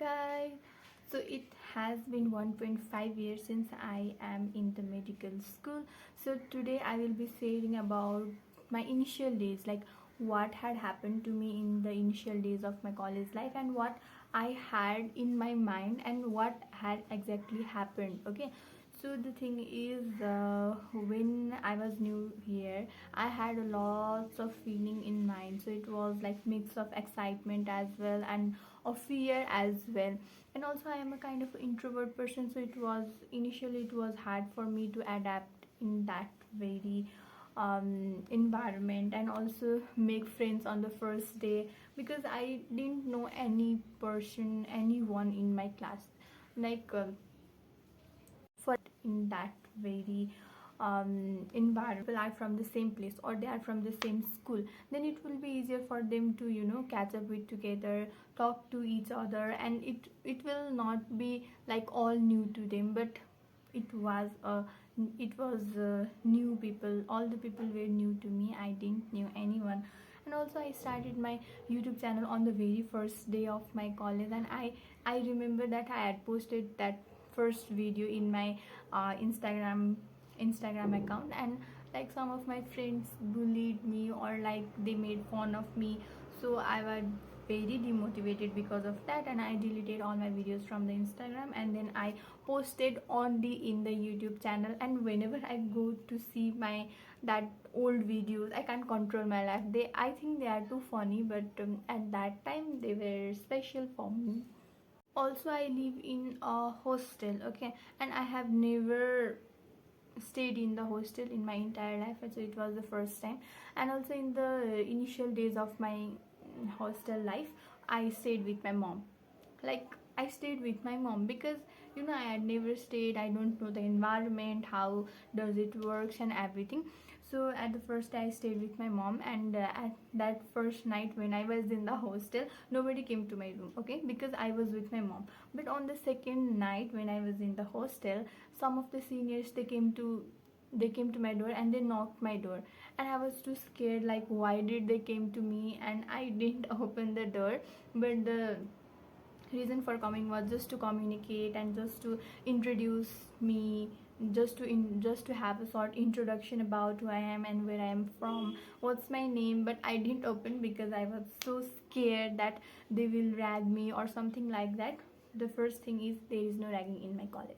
guys. So it has been 1.5 years since I am in the medical school. So today I will be sharing about my initial days, like what had happened to me in the initial days of my college life and what I had in my mind and what had exactly happened. Okay, so the thing is, when I was new here, I had a lots of feeling in mind. So it was like mix of excitement as well and of fear as well. And also I am a kind of introvert person, so it was hard for me to adapt in that very environment and also make friends on the first day, because I didn't know anyone in my class, like for in that very environment. People are from the same place or they are from the same school, then it will be easier for them to catch up with together, talk to each other, and it will not be like all new to them. But it was new people. All the people were new to me. I didn't knew anyone. And also I started my YouTube channel on the very first day of my college, and I remember that I had posted that first video in my Instagram account, and like some of my friends bullied me or like they made fun of me. So I was very demotivated because of that, and I deleted all my videos from the Instagram, and then I posted only in the YouTube channel. And whenever I go to see my that old videos, I can't control my life. I think they are too funny, but at that time they were special for me. Also I live in a hostel, okay, and I have never stayed in the hostel in my entire life, so it was the first time. And also in the initial days of my hostel life, I stayed with my mom. Like, I stayed with my mom because I had never stayed. I don't know the environment, how does it works and everything. So at the first I stayed with my mom, and at that first night when I was in the hostel, nobody came to my room, okay, because I was with my mom. But on the second night when I was in the hostel, some of the seniors, they came to my door and they knocked my door, and I was too scared, like why did they came to me, and I didn't open the door. But the reason for coming was just to communicate and just to introduce me, just to have a short introduction about who I am and where I am from, what's my name. But I didn't open because I was so scared that they will rag me or something like that. The first thing is, there is no ragging in my college.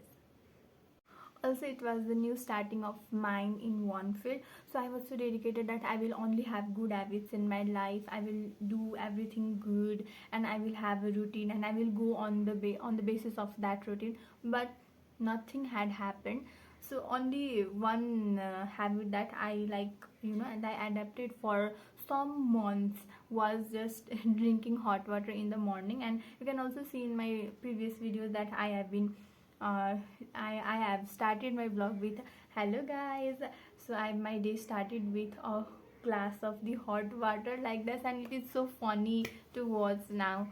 Also, it was the new starting of mine in one field, so I was so dedicated that I will only have good habits in my life. I will do everything good, and I will have a routine, and I will go on the basis of that routine. But nothing had happened. So only one habit that I like, and I adapted for some months, was just drinking hot water in the morning. And you can also see in my previous videos that I have been uh, I have started my vlog with hello guys. So my day started with a glass of the hot water like this, and it is so funny to watch now.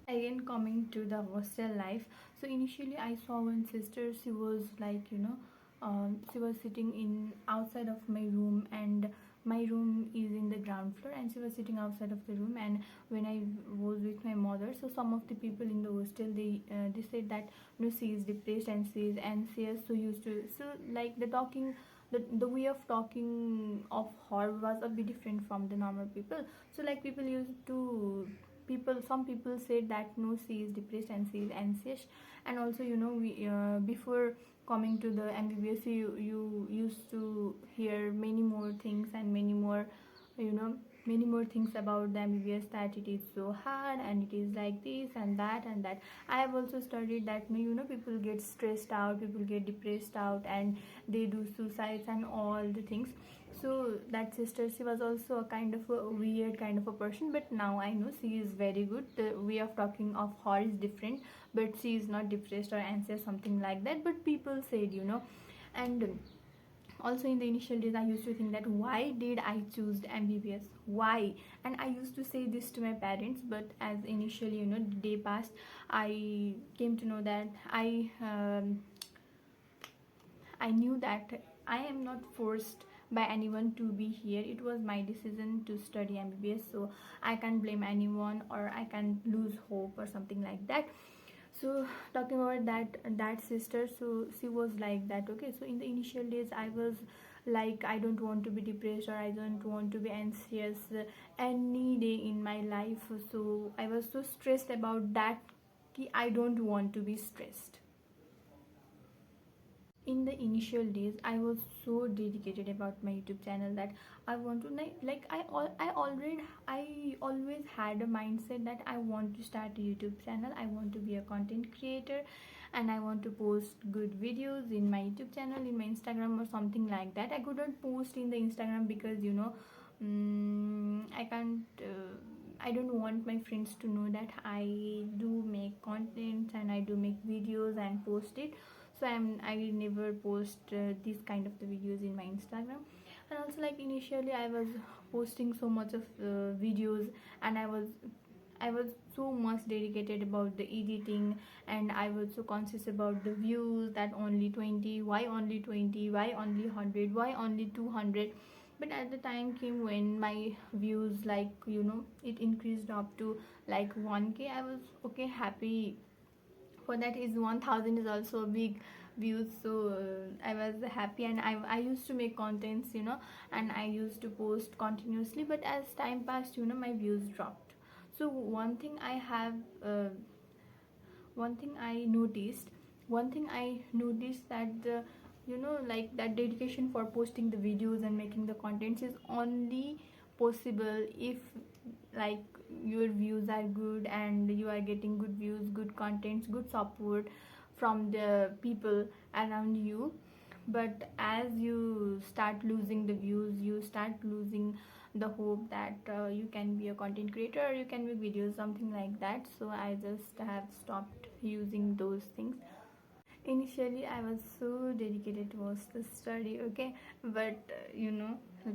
Again, coming to the hostel life, so initially I saw one sister. She was like, she was sitting in outside of my room, and my room is in the ground floor, and she was sitting outside of the room. And when I was with my mother, so some of the people in the hostel, they said that she is depressed and she is anxious. So used to, so like the talking, the way of talking of her was a bit different from the normal people. So like people used to, some people said that no, she is depressed and she is anxious. And also, we before coming to the MBBS, you used to hear many more things and you know many more things about the MBBS, that it is so hard and it is like this and that and that. I have also studied that people get stressed out, people get depressed out, and they do suicides and all the things. So that sister, she was also a kind of a weird kind of a person, but now I know she is very good. The way of talking of her is different, but she is not depressed or anxious, something like that. But people said, and also in the initial days I used to think that why did I choose MBBS, why? And I used to say this to my parents. But as initially, the day passed, I came to know that I knew that I am not forced by anyone to be here. It was my decision to study MBBS, so I can't blame anyone or I can't lose hope or something like that. So talking about that sister, so she was like that. Okay, so in the initial days I was like, I don't want to be depressed, or I don't want to be anxious any day in my life. So I was so stressed about that ki I don't want to be stressed. In the initial days I was so dedicated about my YouTube channel that I want to like I always had a mindset that I want to start a YouTube channel, I want to be a content creator, and I want to post good videos in my YouTube channel, in my Instagram or something like that. I couldn't post in the Instagram because I can't I don't want my friends to know that I do make content and I do make videos and post it. So I never post these kind of the videos in my Instagram. And also, like, initially I was posting so much of videos, and I was so much dedicated about the editing, and I was so conscious about the views, that only 20, why only 20, why only 100, why only 200. But at the time came when my views, like, it increased up to like 1k. I was okay, happy for that. Is 1000 is also a big views. So I was happy, and I used to make contents, and I used to post continuously. But as time passed, my views dropped. So one thing I noticed that the like that dedication for posting the videos and making the contents is only possible if, like, your views are good and you are getting good views, good contents, good support from the people around you. But as you start losing the views, you start losing the hope that you can be a content creator, or you can make videos, something like that. So I just have stopped using those things. Initially I was so dedicated towards the study, okay. But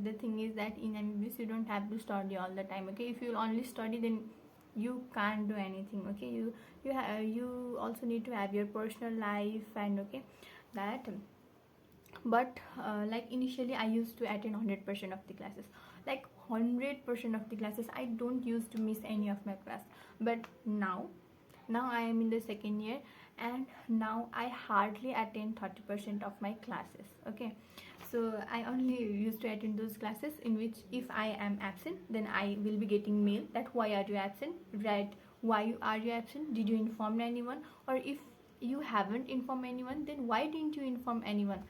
the thing is that in MBBS you don't have to study all the time, okay. If you only study, then you can't do anything, okay. You also need to have your personal life, and okay, that. But like, initially I used to attend 100% of the classes, like 100% of the classes. I don't used to miss any of my class. But now I am in the second year, and now I hardly attend 30% of my classes, okay. So I only used to attend those classes in which, if I am absent, then I will be getting mail that why are you absent, right? Why are you absent, did you inform anyone? Or if you haven't informed anyone, then why didn't you inform anyone?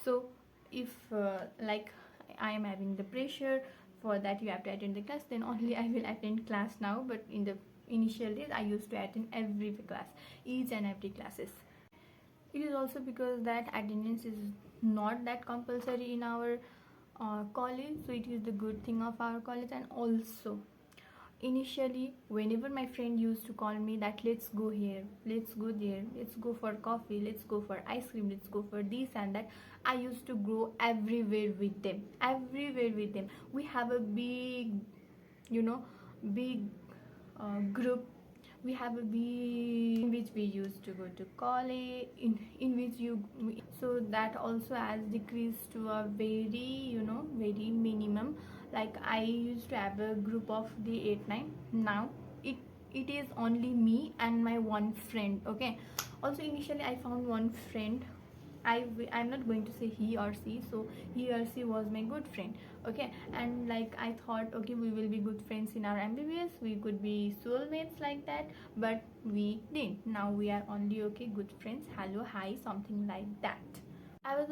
So if like, I am having the pressure for that you have to attend the class, then only I will attend class now. But in the initial days I used to attend every class, each and every classes. It is also because that attendance is not that compulsory in our college, so it is the good thing of our college. And also, initially, whenever my friend used to call me that let's go here, let's go there, let's go for coffee, let's go for ice cream, let's go for this and that, I used to go everywhere with them, everywhere with them. We have a big group. We have a big in which we used to go to college, in which you so that also has decreased to a very very minimum. Like, I used to have a group of the 8 9. Now it it is only me and my one friend, okay. Also, initially I found one friend. I'm not going to say he or she. So he or she was my good friend, okay. And like, I thought, okay, we will be good friends in our MBBS, we could be soulmates like that. But we didn't. Now we are only, okay, good friends, hello, hi, something like that. I was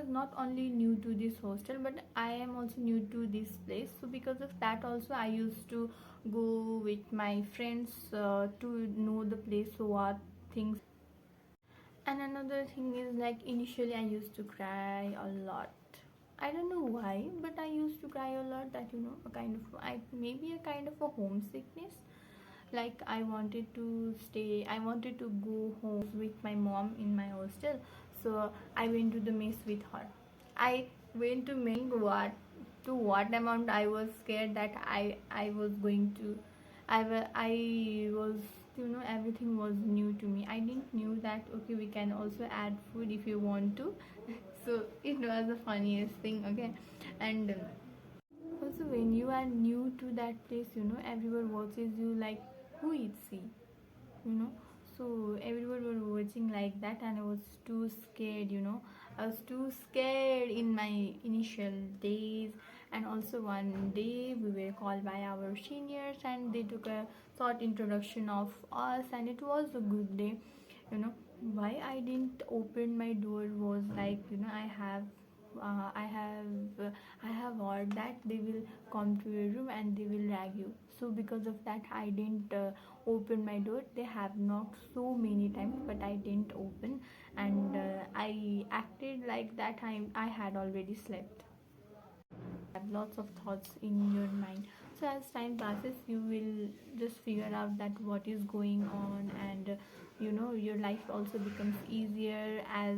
not only new to this hostel, but I am also new to this place. So because of that also, I used to go with my friends to know the place, what things. And another thing is, like, initially I used to cry a lot. I don't know why, but I used to cry a lot. That, a kind of, maybe a kind of a homesickness. Like, I wanted to stay. I wanted to go home with my mom in my hostel. So I went to the mess with her. I went to make what amount I was scared that I was going to. I was everything was new to me. I didn't knew that, okay, we can also add food if you want to. So it was the funniest thing, okay. And also, when you are new to that place, everyone watches you like, who is she, you know. So So everyone was watching like that, and I was too scared, you know. I was too scared in my initial days. And also one day we were called by our seniors, and they took a short introduction of us, and it was a good day, you know. Why I didn't open my door was like, you know, uh, I have I have heard that they will come to your room and they will drag you. So because of that, I didn't open my door. They have knocked so many times, but I didn't open, and I acted like that I had already slept. Have lots of thoughts in your mind. So as time passes, you will just figure out that what is going on, and you know, your life also becomes easier as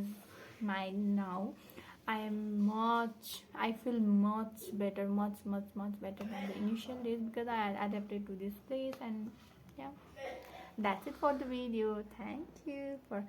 mine now. I feel much better, much better than the initial days, because I had adapted to this place. And yeah, that's it for the video. Thank you for